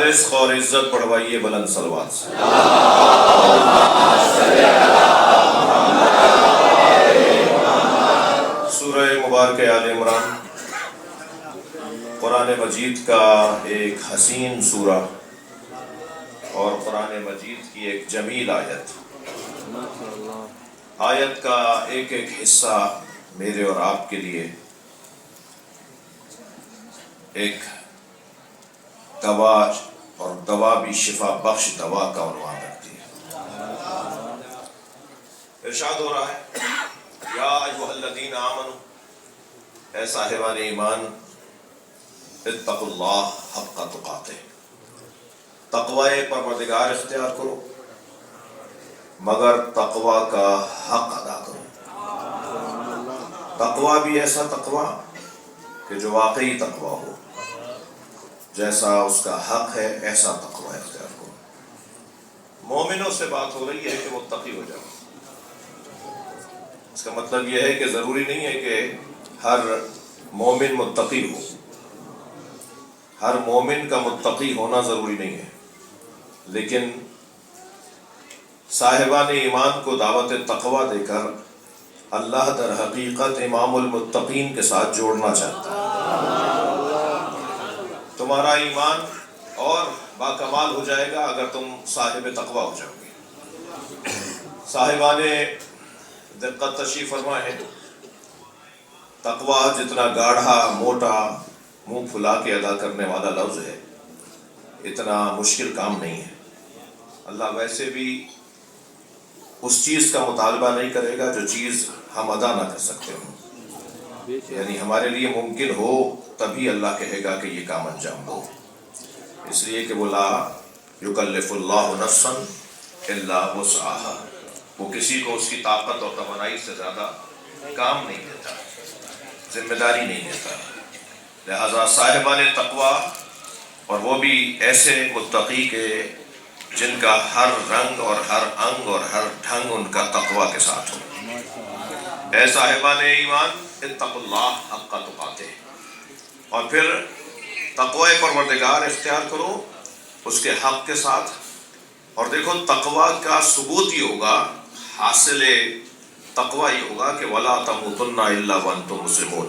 رزق اور عزت بڑھوائیے بلند صلوات سے۔ سورہ مبارک آل عمران قرآن مجید کا ایک حسین سورہ اور قرآن مجید کی ایک جمیل آیت۔ آیت کا ایک ایک حصہ میرے اور آپ کے لیے ایک دوا اور دوا بھی شفا بخش دوا کا عنوان رکھتی ہے۔ ارشاد ہو رہا ہے یا ایھا الذین آمنوا، اے صاحبان ایمان، اتقوا اللہ حق تقاتہ، تقوی پروردگار اختیار کرو مگر تقوی کا حق ادا کرو۔ تقوی بھی ایسا تقوی کہ جو واقعی تقوی ہو، جیسا اس کا حق ہے ایسا تقوی اختیار کرو۔ مومنوں سے بات ہو رہی ہے کہ متقی ہو جاؤ۔ اس کا مطلب یہ ہے کہ ضروری نہیں ہے کہ ہر مومن متقی ہو، ہر مومن کا متقی ہونا ضروری نہیں ہے، لیکن صاحبان ایمان کو دعوت تقوی دے کر اللہ در حقیقت امام المتقین کے ساتھ جوڑنا چاہتا ہے۔ تمہارا ایمان اور باکمال ہو جائے گا اگر تم صاحب تقوی ہو جاؤ گے۔ صاحبان دقت تشریف فرما ہے، تقوی جتنا گاڑھا موٹا منہ پھلا کے ادا کرنے والا لفظ ہے، اتنا مشکل کام نہیں ہے۔ اللہ ویسے بھی اس چیز کا مطالبہ نہیں کرے گا جو چیز ہم ادا نہ کر سکتے ہوں، یعنی ہمارے لیے ممکن ہو تبھی اللہ کہے گا کہ یہ کام انجام دو، اس لیے کہ وہ لا یکلف اللہ نفسا الا وسعہا، وہ کسی کو اس کی طاقت اور توانائی سے زیادہ کام نہیں دیتا، ذمہ داری نہیں دیتا۔ لہذا صاحبان تقوی، اور وہ بھی ایسے متقی کے جن کا ہر رنگ اور ہر انگ اور ہر ڈھنگ ان کا تقوی کے ساتھ ہو۔ اے صاحبان ایمان اتقوا اللہ حق تقاتہ، اور پھر تقوی پروردگار اختیار کرو اس کے حق کے ساتھ۔ اور دیکھو تقوی کا ثبوت یہ ہوگا، حاصل تقوی یہ ہوگا کہ وَلَا تَمُوتُنَّ إِلَّا وَأَنْتُم مُسْلِمُونَ،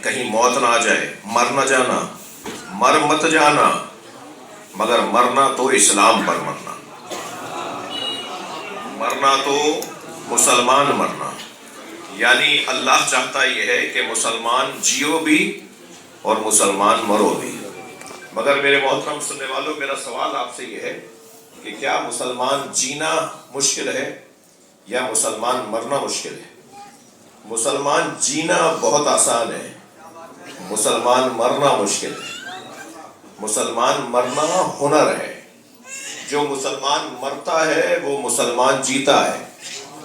کہیں موت نہ آ جائے، مر نہ جانا، مر مت جانا، مگر مرنا تو اسلام پر مرنا، مرنا تو مسلمان مرنا۔ یعنی اللہ چاہتا یہ ہے کہ مسلمان جیو بھی اور مسلمان مرو بھی۔ مگر میرے محترم سننے والوں، میرا سوال آپ سے یہ ہے کہ کیا مسلمان جینا مشکل ہے یا مسلمان مرنا مشکل ہے؟ مسلمان جینا بہت آسان ہے، مسلمان مرنا مشکل ہے۔ مسلمان مرنا ہنر ہے، جو مسلمان مرتا ہے وہ مسلمان جیتا ہے،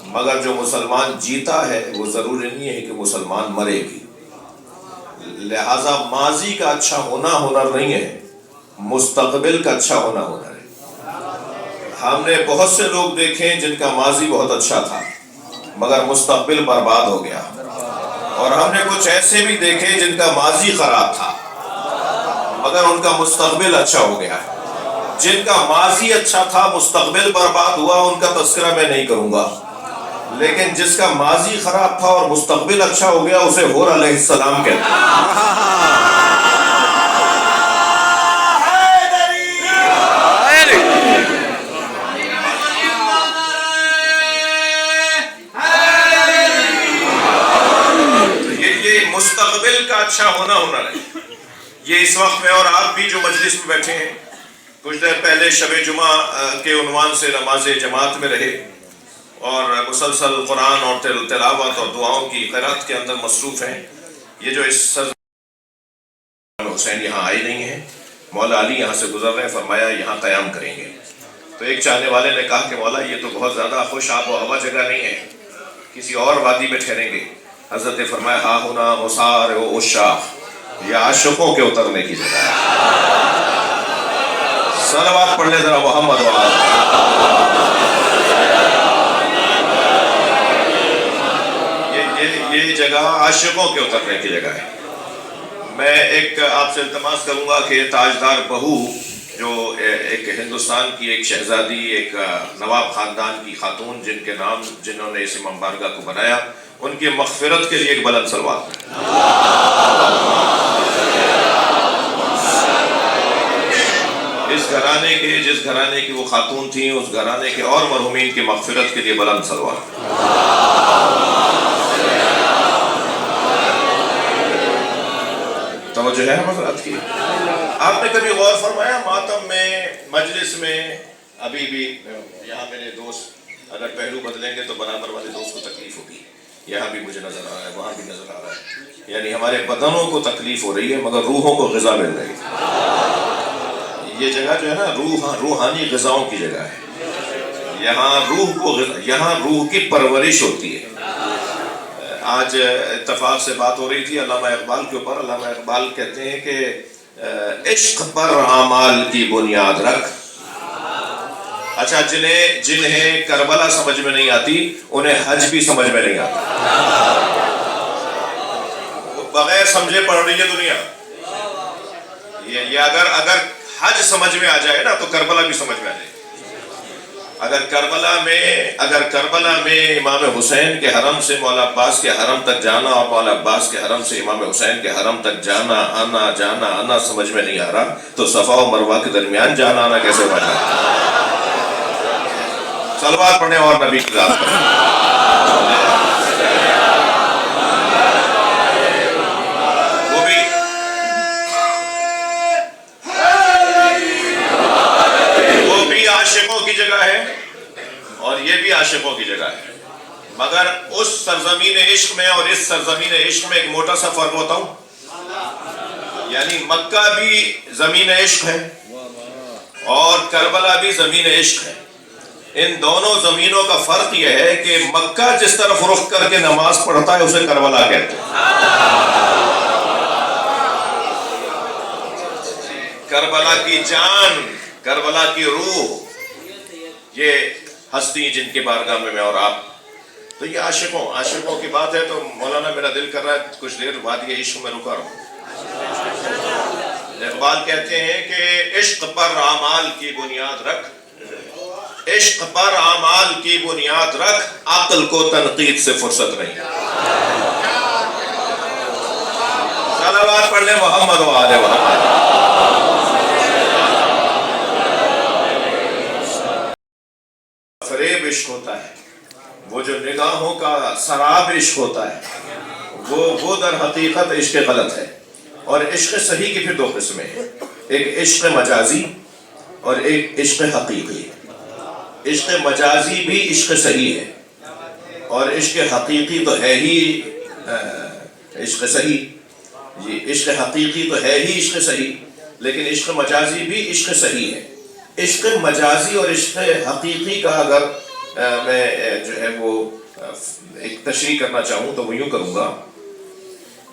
مگر جو مسلمان جیتا ہے وہ ضروری نہیں ہے کہ مسلمان مرے بھی۔ لہذا ماضی کا اچھا ہونا ہنر نہیں ہے، مستقبل کا اچھا ہونا ہنر ہے۔ ہم نے بہت سے لوگ دیکھے جن کا ماضی بہت اچھا تھا مگر مستقبل برباد ہو گیا، اور ہم نے کچھ ایسے بھی دیکھے جن کا ماضی خراب تھا مگر ان کا مستقبل اچھا ہو گیا۔ جن کا ماضی اچھا تھا مستقبل برباد ہوا، ان کا تذکرہ میں نہیں کروں گا، لیکن جس کا ماضی خراب تھا اور مستقبل اچھا ہو گیا اسے حور علیہ السلام کہتے ہیں۔ مستقبل کا اچھا ہونا ہنر ہے۔ یہ اس وقت میں اور آپ بھی جو مجلس میں بیٹھے ہیں، کچھ دیر پہلے شب جمعہ کے عنوان سے نماز جماعت میں رہے اور مسلسل قرآن اور تلاوت اور دعاؤں کی قرات کے اندر مصروف ہیں۔ یہ جو اس حسین یہاں آئے نہیں ہیں، مولا علی یہاں سے گزر رہے ہیں، فرمایا یہاں قیام کریں گے۔ تو ایک چاہنے والے نے کہا کہ مولا یہ تو بہت زیادہ خوش آب و ہوا جگہ نہیں ہے، کسی اور وادی میں ٹھہریں گے۔ حضرت نے فرمایا ہا ہونا مسار و عشاق، یہ عاشقوں کے اترنے کی جگہ ہے۔ صلوات پڑھ لے ذرا محمد یہ جگہ عاشقوں کے اترنے کی جگہ ہے۔ میں ایک آپ سے التماس کروں گا کہ تاجدار بہو جو ایک ہندوستان کی ایک شہزادی، ایک نواب خاندان کی خاتون جن کے نام جنہوں نے اس امام بارگاہ کو بنایا، ان کی مغفرت کے لیے ایک بلند صلوات۔ اس گھرانے کے جس گھرانے کی وہ خاتون تھیں، اس گھرانے کے اور مرحومین کی مغفرت کے لیے بلند صلوات۔ توجہ ہے حضرات کی؟ آپ نے کبھی غور فرمایا ماتم میں، مجلس میں، ابھی بھی یہاں میرے دوست اگر پہلو بدلیں گے تو برابر والے دوست کو تکلیف ہوگی، یہاں بھی مجھے نظر آ رہا ہے، وہاں بھی نظر آ رہا ہے، یعنی ہمارے بدنوں کو تکلیف ہو رہی ہے مگر روحوں کو غذا مل رہی ہے۔ یہ جگہ جو ہے نا روحانی غذاؤں کی جگہ ہے، یہاں روح کی پرورش ہوتی ہے۔ آج اتفاق سے بات ہو رہی تھی علامہ اقبال کے اوپر۔ علامہ اقبال کہتے ہیں کہ عشق پر اعمال کی بنیاد رکھ۔ اچھا، جنہیں کربلا سمجھ میں نہیں آتی انہیں حج بھی سمجھ میں نہیں آتا۔ بغیر سمجھے پڑھ رہی ہے دنیا۔ یہ اگر حج سمجھ میں آ جائے نا تو کربلا بھی سمجھ میں آ جائے۔ اگر کربلا میں امام حسین کے حرم سے مولا عباس کے حرم تک جانا اور مولا عباس کے حرم سے امام حسین کے حرم تک جانا آنا سمجھ میں نہیں آ رہا تو صفا و مروہ کے درمیان جانا آنا کیسے ہو جائے؟ صلوات پڑھیں اور نبی کی ذات پڑھیں۔ وہ بھی عاشقوں کی جگہ ہے اور یہ بھی عاشقوں کی جگہ ہے، مگر اس سرزمین عشق میں اور اس سرزمین عشق میں ایک موٹا سا فرق ہوتا ہوں، یعنی مکہ بھی زمین عشق ہے اور کربلا بھی زمین عشق ہے۔ ان دونوں زمینوں کا فرق یہ ہے کہ مکہ جس طرف رخ کر کے نماز پڑھتا ہے اسے کربلا کہتے ہیں۔ کربلا کی جان، کربلا کی روح، یہ ہستی جن کے بارگاہ میں اور آپ، تو یہ عاشقوں کی بات ہے۔ تو مولانا میرا دل کر رہا ہے کچھ دیر بعد یہ عشق میں رکا رہا ہوں۔ اقبال کہتے ہیں کہ عشق پر اعمال کی بنیاد رکھ، عشق پر اعمال کی بنیاد رکھ، عقل کو تنقید سے فرصت نہیں۔ صلوات پڑھ لیں محمد و آل محمد۔ فریب عشق ہوتا ہے، وہ جو نگاہوں کا سراب عشق ہوتا ہے، وہ در حقیقت عشق غلط ہے۔ اور عشق صحیح کی پھر دو قسمیں ہیں، ایک عشق مجازی اور ایک عشق حقیقی۔ عشق مجازی بھی عشق صحیح ہے اور عشق حقیقی تو ہے ہی عشق صحیح، یہ عشق حقیقی تو ہے ہی عشق صحیح، لیکن عشق مجازی بھی عشق صحیح ہے۔ عشق مجازی اور عشق حقیقی کا اگر میں جو ہے وہ ایک تشریح کرنا چاہوں تو وہ یوں کروں گا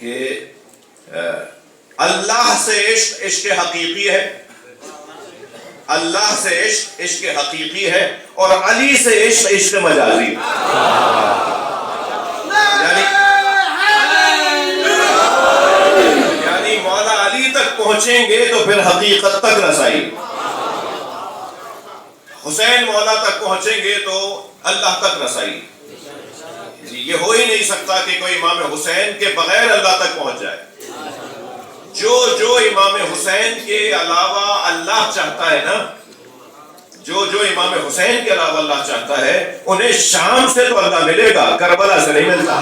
کہ اللہ سے عشق عشق حقیقی ہے، اللہ سے عشق عشق حقیقی ہے، اور علی سے عشق عشق مجازی۔ یعنی مولا علی تک پہنچیں گے تو پھر حقیقت تک رسائی، حسین مولا تک پہنچیں گے تو اللہ تک رسائی۔ جی یہ ہو ہی نہیں سکتا کہ کوئی امام حسین کے بغیر اللہ تک پہنچ جائے۔ جو امام حسین کے علاوہ اللہ چاہتا ہے نا، جو امام حسین کے علاوہ اللہ چاہتا ہے انہیں شام سے تو اللہ ملے گا، کربلا سے نہیں ملتا۔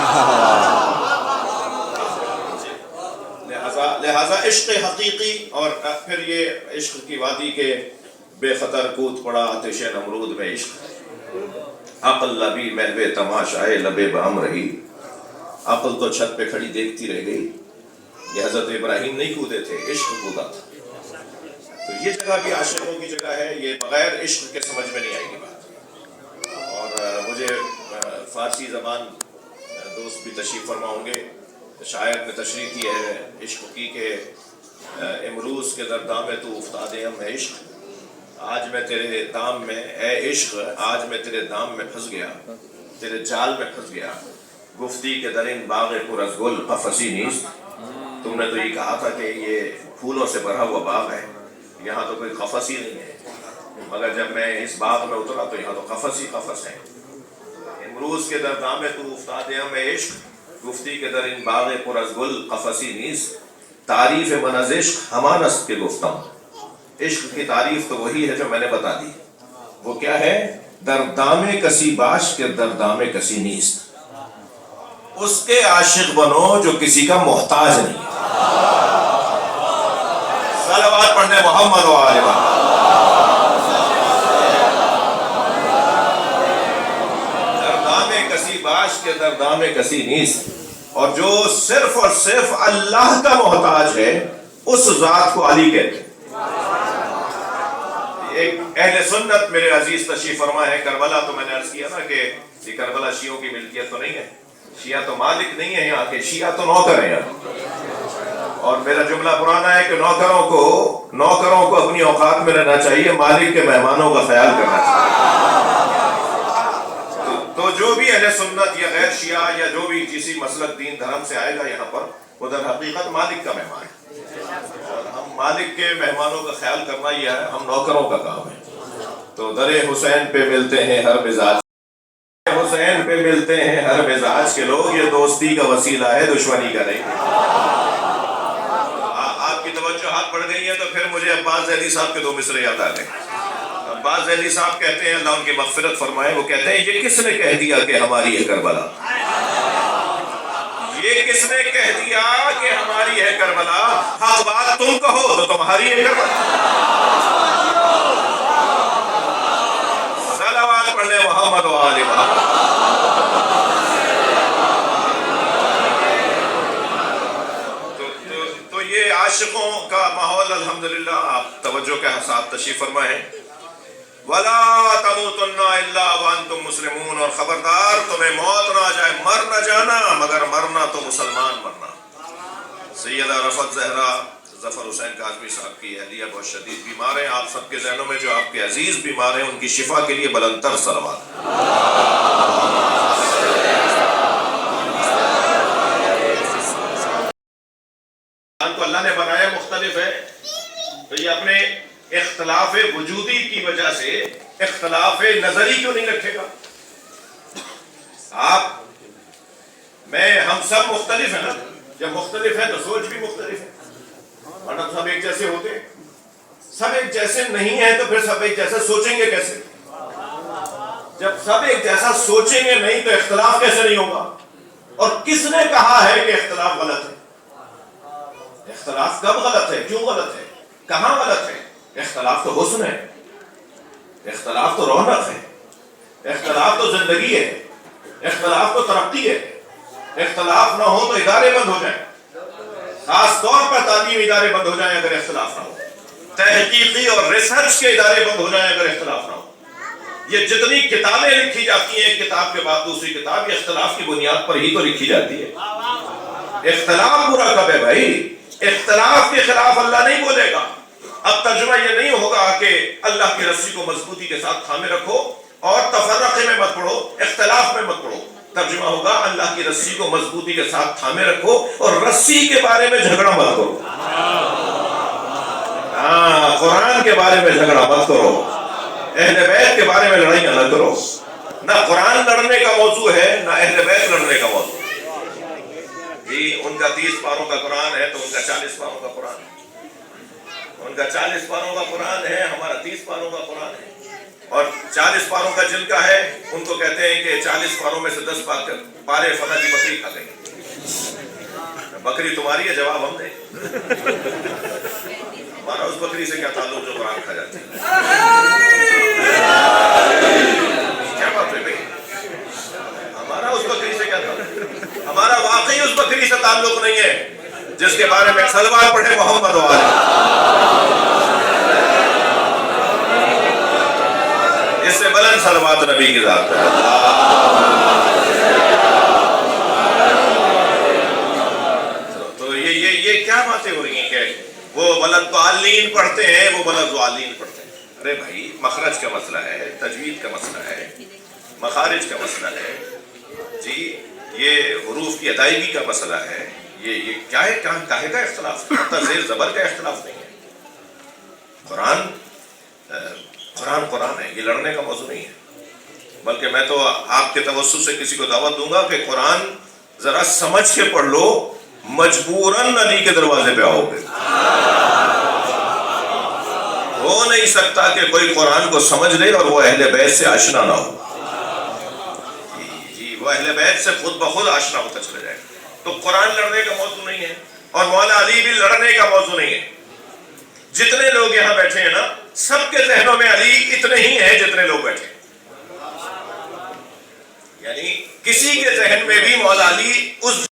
لہذا عشق حقیقی اور پھر یہ عشق کی وادی کے بے خطر کود پڑا آتش نمرود میں عشق، عقل لبی محو تماشائے لبے بہم رہی، عقل تو چھت پہ کھڑی دیکھتی رہ گئی۔ یہ حضرت ابراہیم نہیں کودے تھے، عشق کودا تھا۔ تو یہ جگہ بھی عاشقوں کی جگہ ہے، یہ بغیر عشق کے سمجھ میں نہیں آئے گی بات۔ اور مجھے فارسی زبان دوست بھی تشریف فرما ہوں گے، شاعر نے تشریح کی ہے عشق کی کہ امروز کے در دام تو افتادے ہم ہے عشق، آج میں تیرے دام میں اے عشق، آج میں تیرے دام میں پھنس گیا، تیرے جال میں پھنس گیا، گفتی کے در ان باغ پر از گل قفسی نیست۔ تم نے تو یہ کہا تھا کہ یہ پھولوں سے بھرا ہوا باغ ہے، یہاں تو کوئی قفس ہی نہیں ہے، مگر جب میں اس باغ میں اترا تو یہاں تو قفس ہی قفس ہے۔ امروز کے در دام تو افتاد ہم عشق، گفتی کے در ان باغ پر از گل قفسی نیست، تعریف من از عشق ہمان است کے گفتم۔ عشق کی تعریف تو وہی ہے جو میں نے بتا دی، وہ کیا ہے؟ در دام کسی باش کے در دام کسی نیست، اس کے عاشق بنو جو کسی کا محتاج نہیں ہے۔ صلوات پڑھنے محمد و آل محمد۔ دردام کسی باش کے دردام کسی نیست، اور جو صرف اور صرف اللہ کا محتاج ہے اس ذات کو علی کہتے ہیں۔ ایک اہل سنت میرے عزیز تشریف فرما ہے کربلا، تو میں نے عرض کیا نا کہ یہ کربلا شیعوں کی ملکیت تو نہیں ہے، شیعہ تو مالک نہیں ہے یہاں کے، شیعہ تو نوکر ہیں یہاں۔ اور میرا جملہ پرانا ہے کہ نوکروں کو اپنی اوقات میں رہنا چاہیے، مالک کے مہمانوں کا خیال کرنا چاہیے۔ تو جو بھی اہل سنت یا غیر شیعہ یا جو بھی کسی مسلک دین دھرم سے آئے گا یہاں پر، وہ در حقیقت مالک کا مہمان ہے، اور ہم مالک کے مہمانوں کا خیال کرنا یہ ہے، ہم نوکروں کا کام ہے۔ تو در حسین پہ ملتے ہیں ہر مزاج، حسین پہ ملتے ہیں ہر مزاج کے لوگ، یہ دوستی کا وسیلہ ہے دشمنی کا نہیں۔ آپ کی توجہات بڑھ گئی ہیں تو پھر مجھے عباس ذیلی صاحب کے دو مصرے یاد آ گئے۔ عباس ذیلی صاحب کہتے ہیں، اللہ ان کی مغفرت فرمائے، وہ کہتے ہیں یہ کس نے کہہ دیا کہ ہماری ہے کربلا؟ یہ کس نے کہہ دیا کہ ہماری ہے کربلا؟ حق بات تم کہو تو تمہاری ہے کربلا۔ صلوات پڑھنے محمد و آل محمد۔ تو یہ عاشقوں کا ماحول الحمدللہ، آپ توجہ کے ساتھ تشریف فرما ہے۔ وَلَا تَمُوتُنَّ إِلَّا وَأَنْتُمْ مُسْلِمُونَ، اور خبردار تمہیں موت نہ آ جائے، مر نہ جانا مگر مرنا تو مسلمان مرنا۔ سیدہ رفعت زہرا ظفر حسین کاظمی صاحب کی اہلیہ بہت شدید بیمار ہیں، آپ سب کے ذہنوں میں جو آپ کے عزیز بیمار ہیں ان کی شفا کے لیے بلند تر صلوات۔ کو اللہ نے بنایا مختلف ہے، تو یہ اپنے اختلاف وجودی کی وجہ سے اختلاف نظری کیوں نہیں رکھے گا؟ ہم سب مختلف ہیں نا، جب مختلف ہیں تو سوچ بھی مختلف ہے، ورنہ سب ایک جیسے ہوتے ہیں۔ سب ایک جیسے نہیں ہیں تو پھر سب ایک جیسا سوچیں گے کیسے؟ جب سب ایک جیسا سوچیں گے نہیں تو اختلاف کیسے نہیں ہوگا؟ اور کس نے کہا ہے کہ اختلاف غلط ہے؟ اختلاف کب غلط ہے؟ کیوں غلط ہے؟ کہاں غلط ہے؟ اختلاف تو حسن ہے، اختلاف تو رونق ہے، اختلاف تو زندگی ہے، اختلاف تو ترقی ہے۔ اختلاف نہ ہو تو ادارے بند ہو جائیں، خاص طور پر تعلیمی ادارے بند ہو جائیں اگر اختلاف نہ ہو، تحقیقی اور ریسرچ کے ادارے بند ہو جائیں اگر اختلاف نہ ہو۔ یہ جتنی کتابیں لکھی جاتی ہیں ایک کتاب کے بعد دوسری کتاب، یہ اختلاف کی بنیاد پر ہی تو لکھی جاتی ہے۔ اختلاف برا کب ہے بھائی؟ اختلاف کے خلاف اللہ نہیں بولے گا۔ اب ترجمہ یہ نہیں ہوگا کہ اللہ کی رسی کو مضبوطی کے ساتھ تھامے رکھو اور تفرقے میں مت پڑھو، اختلاف میں مت پڑھو۔ ترجمہ ہوگا اللہ کی رسی کو مضبوطی کے ساتھ تھامے رکھو اور رسی کے بارے میں جھگڑا مت کرو۔ قرآن کے بارے میں جھگڑا مت کرو، اہل بیت کے بارے میں لڑائیاں نہ کرو۔ نہ قرآن لڑنے کا موضوع ہے نہ اہل بیت لڑنے کا موضوع ہے۔ جی ان کا 30 پاروں کا قرآن ہے تو ان کا 40 پاروں کا قرآن ہے، ان کا 40 پاروں کا قرآن ہے، ہمارا 30 پاروں کا قرآن ہے۔ اور 40 پاروں کا جن کا ہے ان کو کہتے ہیں کہ 40 پاروں میں سے 10 پارے فلاں کی بکری کھا گئی۔ بکری تمہاری ہے، جواب ہم دیں۔ ہمارا اس بکری سے کیا تعلق جو قرآن کھا جاتی ہے؟ کیا بات ہے بھائی؟ ہمارا اس بکری سے کیا تعلق؟ ہمارا واقعی اس بکری سے تعلق نہیں ہے جس کے بارے میں صلوات پڑھے محمد و آل۔ اس سے بلند صلوات نبی کی ذات ہے۔ تو یہ کیا باتیں ہو رہی ہیں کہ وہ بلند ضالین پڑھتے ہیں، وہ بلند ضالین پڑھتے ہیں؟ ارے بھائی مخرج کا مسئلہ ہے، تجوید کا مسئلہ ہے، مخارج کا مسئلہ ہے، جی یہ حروف کی ادائیگی کا مسئلہ ہے، یہ کیا ہے؟ کاہے کا اختلاف ہے؟ زیر زبر کا اختلاف نہیں ہے. قرآن ہے، یہ لڑنے کا موضوع نہیں ہے. بلکہ میں تو آپ کے توسط سے کسی کو دعوت دوں گا کہ قرآن ذرا سمجھ کے پڑھ لو، مجبوراً علی کے دروازے پہ آؤ گے. ہو نہیں سکتا کہ کوئی قرآن کو سمجھ لے اور وہ اہل بیت سے آشنا نہ ہو. جی وہ اہل بیت سے خود بخود آشنا ہوتا چلا جائے. تو قرآن لڑنے کا موضوع نہیں ہے، اور مولا علی بھی لڑنے کا موضوع نہیں ہے. جتنے لوگ یہاں بیٹھے ہیں نا، سب کے ذہنوں میں علی اتنے ہی ہیں جتنے لوگ بیٹھے ہیں. یعنی کسی کے ذہن میں بھی مولا علی اس